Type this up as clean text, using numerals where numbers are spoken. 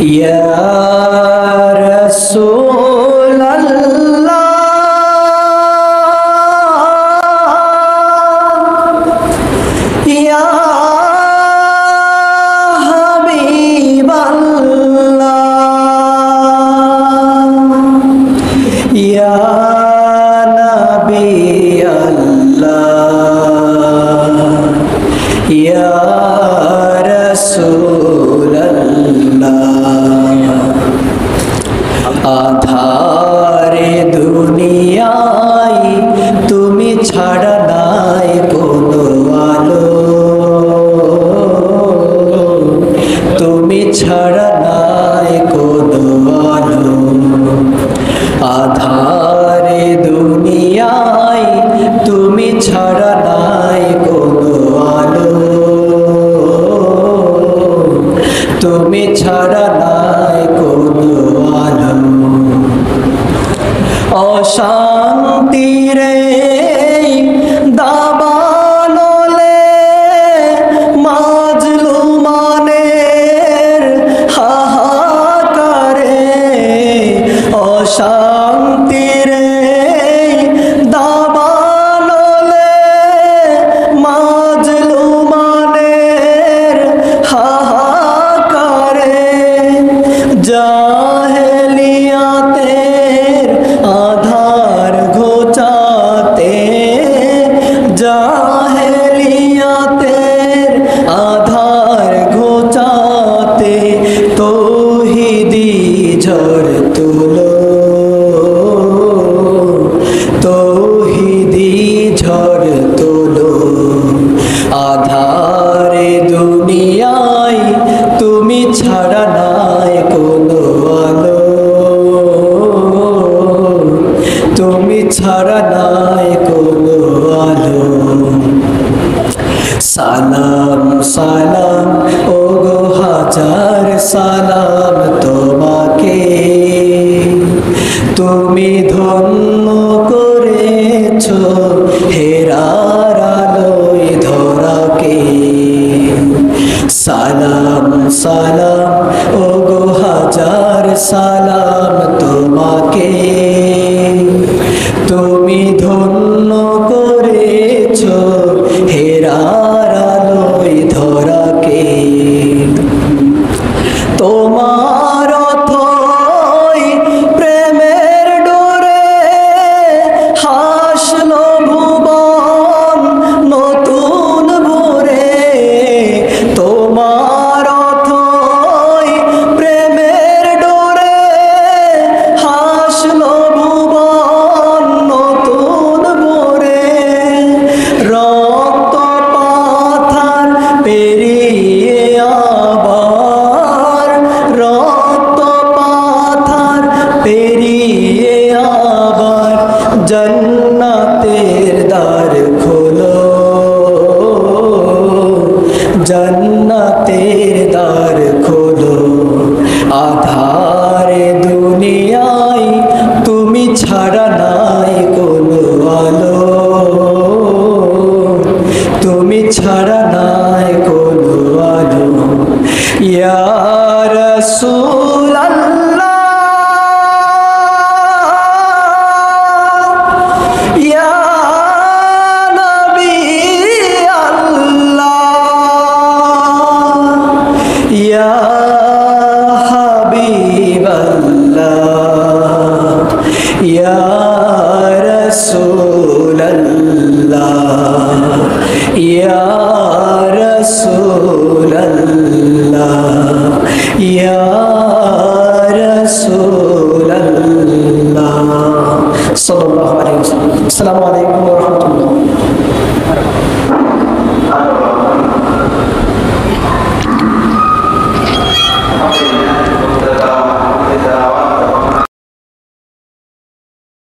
ইয়া রাসূলাল্লাহ ইয়া হাবিবাল্লাহ ইয়া নবিয়াল্লাহ ইয়া আধারে দুনিয়ায় তুমি ছাড়া নাই কোনো আলো, তুমি ছাড়া নাই কোনো আলো। আধারে দুনিয়ায় তুমি ছাড়া নাই কোনো আলো, তুমি ছাড়া নাই কোনো আলো। অশান্তির দাবানলে মাজলুমানের হাহাকারে, অশান্তির দাবানলে মাজলুমানের হাহাকারে, জাহেলিয়াতের আধার ঘোচাতে, জাহেলিয়াতের আধার ঘোচাতে তৌহিদি ঝড় তুলো, তৌহিদি ঝড় তুলো। আধারে দুনিয়ায় তুমি ছাড়া নাই কোনো আলো, তুমি ছাড়া নাই কোনো আলো। সালাম সালাম ওগো হাজার সালাম তোমাকে, তুমি ধন্য করেছো হেরার আলোয় ধরাকে। সালাম সালাম ওগো হাজার সালাম তোমাকে, তুমি ধন্য করেছো হেরার আলোয় ধরাকে। তোমার অথই প্রেমের ডোরে হাসলো ভুবন নতুন ভোরে, তোমার অথই প্রেমের ডোরে হাসলো ভুবন নতুন ভোরে। রক্ত পাথার পেরিয়ে আবার, রক্ত পাথার পেরিয়ে আবার জান্নাতের দ্বার খোলো, জান্নাতের দ্বার খোলো। আধারে দুনিয়ায় তুমি ছাড়া নাই কোনো আলো, তুমি ছাড়া নাই কোনো আলো। ইয়া রাসূলাল্লাহ ইয়া নবিয়াল্লাহ ইয়া হাবিবাল্লাহ ইয়া রাসূলাল্লাহ ইয়া